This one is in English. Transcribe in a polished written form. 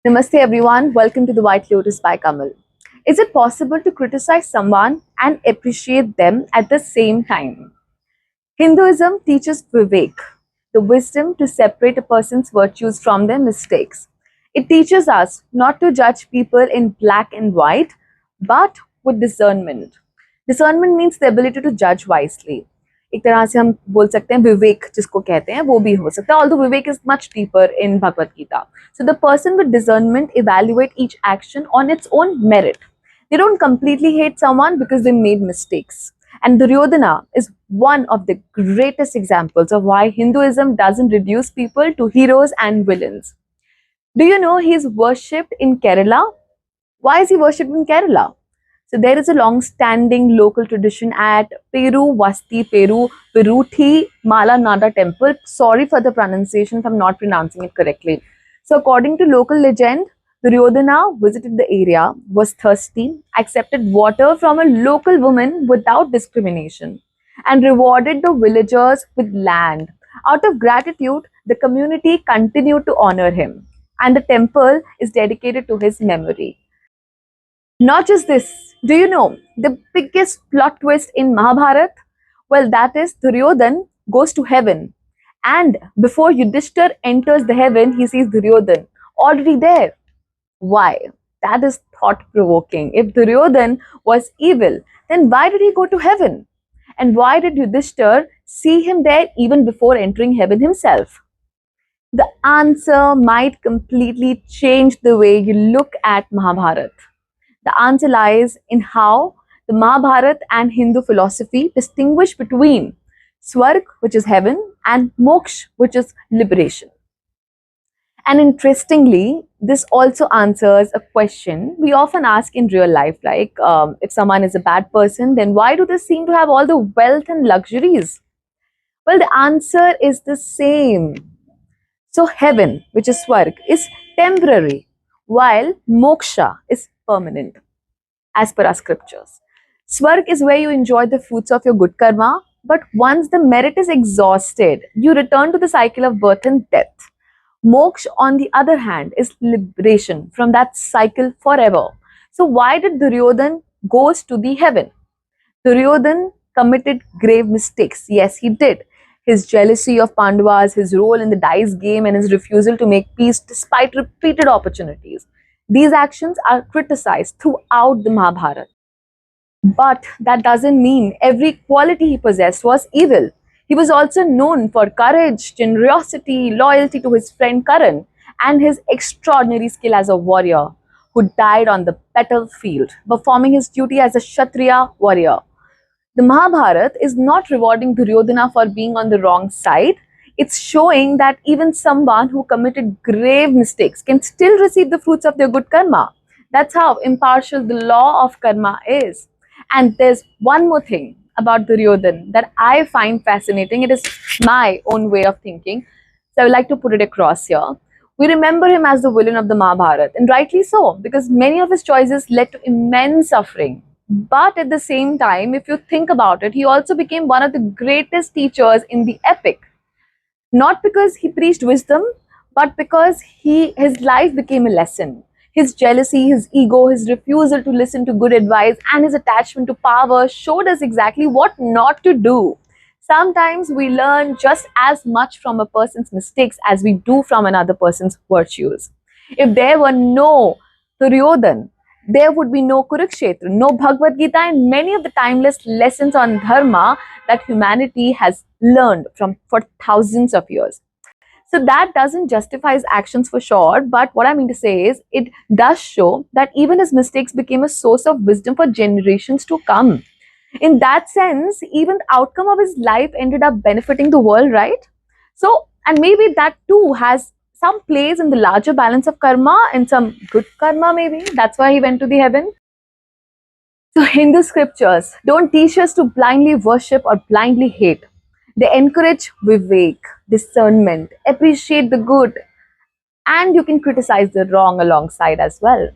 Namaste everyone, welcome to the White Lotus by Kamal. Is it possible to criticize someone and appreciate them at the same time? Hinduism teaches Viveka, the wisdom to separate a person's virtues from their mistakes. It teaches us not to judge people in black and white, but with discernment. Discernment means the ability to judge wisely. एक तरह से हम बोल सकते हैं विवेक जिसको कहते हैं वो भी हो सकता है although Vivek is much deeper in Bhagavad Gita. So the person with discernment evaluate each action on its own merit. They don't completely hate someone because they made mistakes. And Duryodhana is one of the greatest examples of why Hinduism doesn't reduce people to heroes and villains. Do you know he is worshipped in Kerala? Why is he worshipped in Kerala? So there is a long-standing local tradition at Peruthi Malanada temple. Sorry for the pronunciation if I'm not pronouncing it correctly. So according to local legend, Duryodhana visited the area, was thirsty, accepted water from a local woman without discrimination, and rewarded the villagers with land. Out of gratitude, the community continued to honor him, and the temple is dedicated to his memory. Not just this, do you know the biggest plot twist in Mahabharata? Well, that is Duryodhan goes to heaven, and before Yudhishthir enters the heaven, he sees Duryodhan already there. Why? That is thought-provoking. If Duryodhan was evil, then why did he go to heaven? And why did Yudhishthir see him there even before entering heaven himself? The answer might completely change the way you look at Mahabharata. The answer lies in how the Mahabharata and Hindu philosophy distinguish between Swarga, which is heaven, and Moksha, which is liberation. And interestingly, this also answers a question we often ask in real life, like if someone is a bad person, then why do they seem to have all the wealth and luxuries? Well, the answer is the same. So heaven, which is Swarga, is temporary, while Moksha is permanent, as per our scriptures. Swarga is where you enjoy the fruits of your good karma, but once the merit is exhausted, you return to the cycle of birth and death. Moksha, on the other hand, is liberation from that cycle forever. So why did Duryodhan goes to the heaven? Duryodhan committed grave mistakes. Yes, he did. His jealousy of Pandavas, his role in the dice game, and his refusal to make peace despite repeated opportunities. These actions are criticized throughout the Mahabharata. But that doesn't mean every quality he possessed was evil. He was also known for courage, generosity, loyalty to his friend Karan, and his extraordinary skill as a warrior who died on the battlefield, performing his duty as a Kshatriya warrior. The Mahabharata is not rewarding Duryodhana for being on the wrong side. It's showing that even someone who committed grave mistakes can still receive the fruits of their good karma. That's how impartial the law of karma is. And there's one more thing about Duryodhan that I find fascinating. It is my own way of thinking. So I would like to put it across here. We remember him as the villain of the Mahabharata, and rightly so, because many of his choices led to immense suffering. But at the same time, if you think about it, he also became one of the greatest teachers in the epic. Not because he preached wisdom, but because his life became a lesson. His jealousy, his ego, his refusal to listen to good advice, and his attachment to power showed us exactly what not to do. Sometimes we learn just as much from a person's mistakes as we do from another person's virtues. If there were no Duryodhan, there would be no Kurukshetra, no Bhagavad Gita, and many of the timeless lessons on dharma that humanity has learned for thousands of years. So that doesn't justify his actions for sure, but what I mean to say is it does show that even his mistakes became a source of wisdom for generations to come. In that sense, even the outcome of his life ended up benefiting the world, right? So, and maybe that too has some place in the larger balance of karma and some good karma maybe. That's why he went to the heaven. So Hindu scriptures don't teach us to blindly worship or blindly hate. They encourage vivek, discernment, appreciate the good, and you can criticize the wrong alongside as well.